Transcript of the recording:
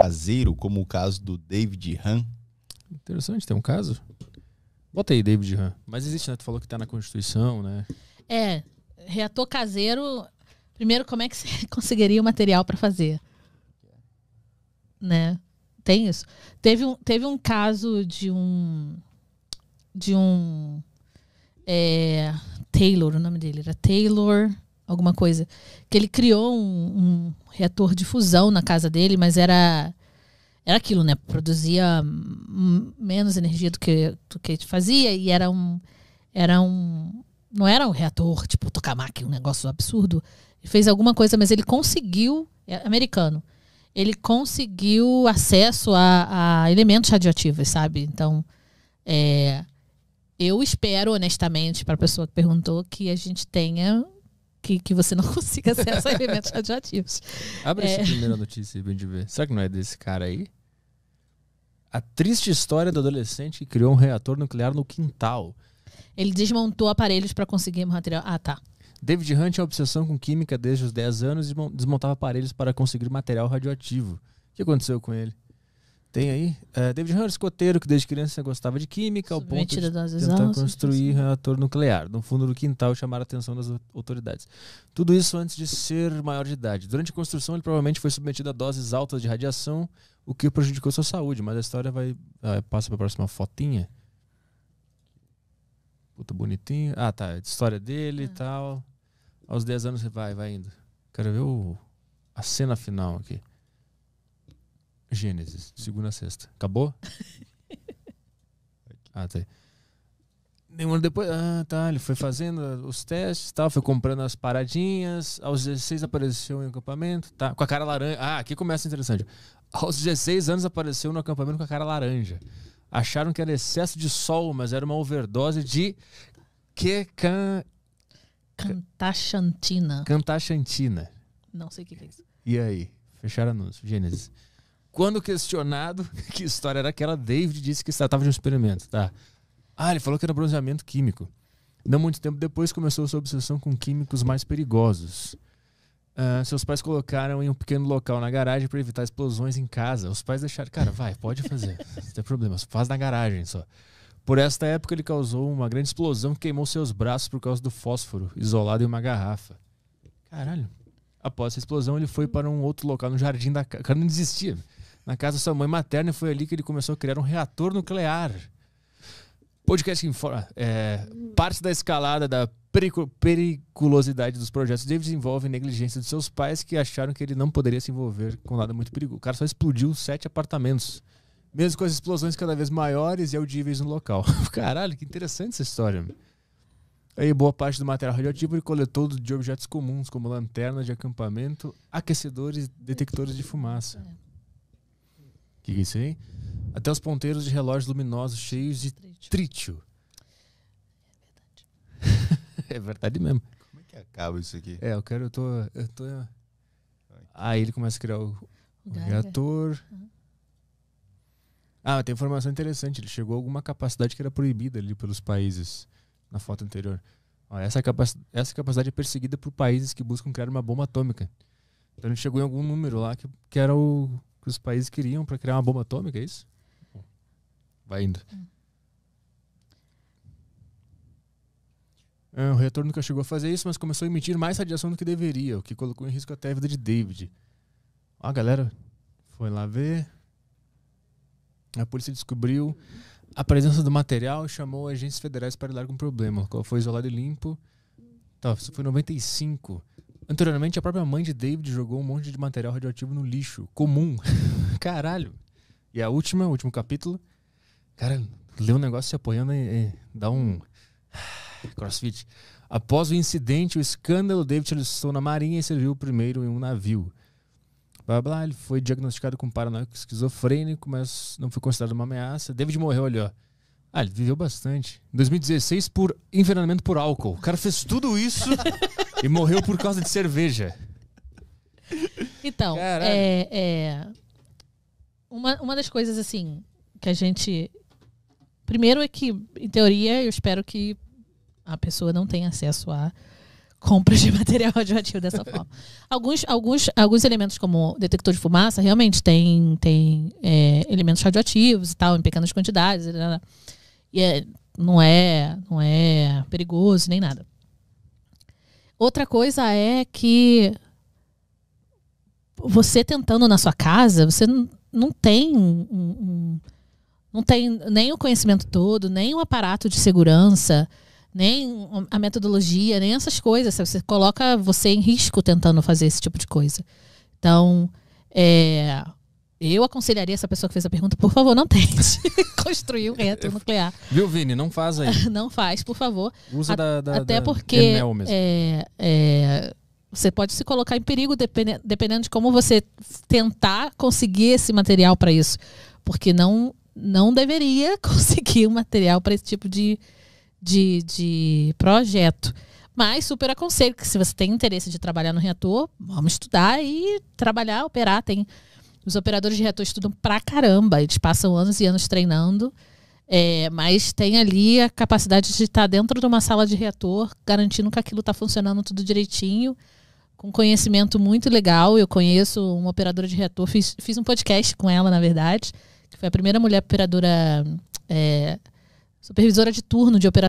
Caseiro, como o caso do David Hahn. Interessante, tem um caso. Bota aí, David Hahn. Mas existe, né? Tu falou que tá na Constituição, né? Reator caseiro. Primeiro, como é que você conseguiria o material para fazer? Né? Tem isso. Teve um caso de um Taylor, o nome dele era Taylor alguma coisa, que ele criou um reator de fusão na casa dele, mas era aquilo, né? Produzia menos energia do que fazia, e não era um reator tipo tokamak, um negócio absurdo. Ele fez alguma coisa, mas ele conseguiu, americano, ele conseguiu acesso a elementos radioativos, sabe? Então, eu espero, honestamente, para a pessoa que perguntou, que a gente tenha, que você não consiga acesso a elementos radioativos. Abre essa primeira notícia aí pra gente ver. Será que não é desse cara aí? A triste história do adolescente que criou um reator nuclear no quintal. Ele desmontou aparelhos para conseguir material. Ah, tá. David Hahn tinha obsessão com química desde os 10 anos e desmontava aparelhos para conseguir material radioativo. O que aconteceu com ele? Tem aí? David Hahn era escoteiro que desde criança gostava de química, ao ponto de tentar construir reator nuclear no fundo do quintal e chamar a atenção das autoridades. Tudo isso antes de ser maior de idade. Durante a construção, ele provavelmente foi submetido a doses altas de radiação, o que prejudicou sua saúde. Mas a história passa para a próxima fotinha. Puta, bonitinho. Ah, tá. História dele e tal. Aos 10 anos você vai indo. Quero ver a cena final aqui. Gênesis, segunda a sexta. Acabou? Tá aí. Um ano depois, ele foi fazendo os testes, tal, foi comprando as paradinhas. Aos 16 apareceu em acampamento, tá, com a cara laranja. Aqui começa interessante. Aos 16 anos apareceu no acampamento com a cara laranja. Acharam que era excesso de sol, mas era uma overdose de Cantachantina. Não sei o que é isso. E aí? Fecharam anúncio. Gênesis. Quando questionado que história era aquela, David disse que se tratava de um experimento. Tá? Ele falou que era bronzeamento químico. Não muito tempo depois começou sua obsessão com químicos mais perigosos. Seus pais colocaram em um pequeno local na garagem para evitar explosões em casa. Os pais deixaram, cara, pode fazer. Não tem problema, faz na garagem só. Por esta época ele causou uma grande explosão que queimou seus braços por causa do fósforo isolado em uma garrafa. Caralho. Após essa explosão ele foi para um outro local no jardim da casa. O cara não desistia. Na casa da sua mãe materna, foi ali que ele começou a criar um reator nuclear. Podcast que informa. Parte da escalada da periculosidade dos projetos David envolve negligência de seus pais, que acharam que ele não poderia se envolver com nada muito perigoso. O cara só explodiu 7 apartamentos. Mesmo com as explosões cada vez maiores e audíveis no local. Caralho, que interessante essa história. Aí boa parte do material radioativo ele coletou de objetos comuns, como lanternas de acampamento, aquecedores, detectores de fumaça. O que é isso aí? Até os ponteiros de relógios luminosos cheios de trítio. É verdade mesmo. Como é que acaba isso aqui? Eu tô... Aí ele começa a criar o reator. Tem informação interessante. Ele chegou a alguma capacidade que era proibida ali pelos países na foto anterior. Essa capacidade é perseguida por países que buscam criar uma bomba atômica. Então ele chegou em algum número lá que era o que os países queriam para criar uma bomba atômica, é isso? Vai indo. O reator nunca chegou a fazer isso, mas começou a emitir mais radiação do que deveria, o que colocou em risco até a vida de David. A galera foi lá ver. A polícia descobriu a presença do material e chamou agentes federais para lidar com o problema. O qual foi isolado e limpo. Isso foi em 95. Anteriormente, a própria mãe de David jogou um monte de material radioativo no lixo. Comum. Caralho. E o último capítulo. Cara, lê um negócio se apoiando e dá um... crossfit. Após o incidente, o escândalo, David alistou na marinha e serviu primeiro em um navio. Ele foi diagnosticado com paranoico esquizofrênico, mas não foi considerado uma ameaça. David morreu ali, ó. Ele viveu bastante. Em 2016, por envenenamento por álcool. O cara fez tudo isso e morreu por causa de cerveja. Então, uma das coisas, assim, que a gente... Primeiro é que, em teoria, eu espero que a pessoa não tenha acesso a compra de material radioativo dessa forma. Alguns elementos, como detector de fumaça, realmente tem elementos radioativos e tal, em pequenas quantidades. E não é perigoso nem nada. Outra coisa é que você tentando na sua casa, você não tem não tem nem o conhecimento todo, nem o aparato de segurança, nem a metodologia, nem essas coisas. Você coloca você em risco tentando fazer esse tipo de coisa. Então, eu aconselharia essa pessoa que fez a pergunta, por favor, não tente construir um reator nuclear. Viu, Vini? Não faz aí. Não faz, por favor. Usa até porque Enel mesmo. você pode se colocar em perigo dependendo de como você tentar conseguir esse material para isso. Porque não deveria conseguir um material para esse tipo de projeto. Mas super aconselho que se você tem interesse de trabalhar no reator, vamos estudar e trabalhar, operar. Os operadores de reator estudam pra caramba, eles passam anos e anos treinando, mas tem ali a capacidade de estar dentro de uma sala de reator, garantindo que aquilo está funcionando tudo direitinho, com conhecimento muito legal. Eu conheço uma operadora de reator, fiz um podcast com ela, na verdade, que foi a primeira mulher operadora, supervisora de turno de operação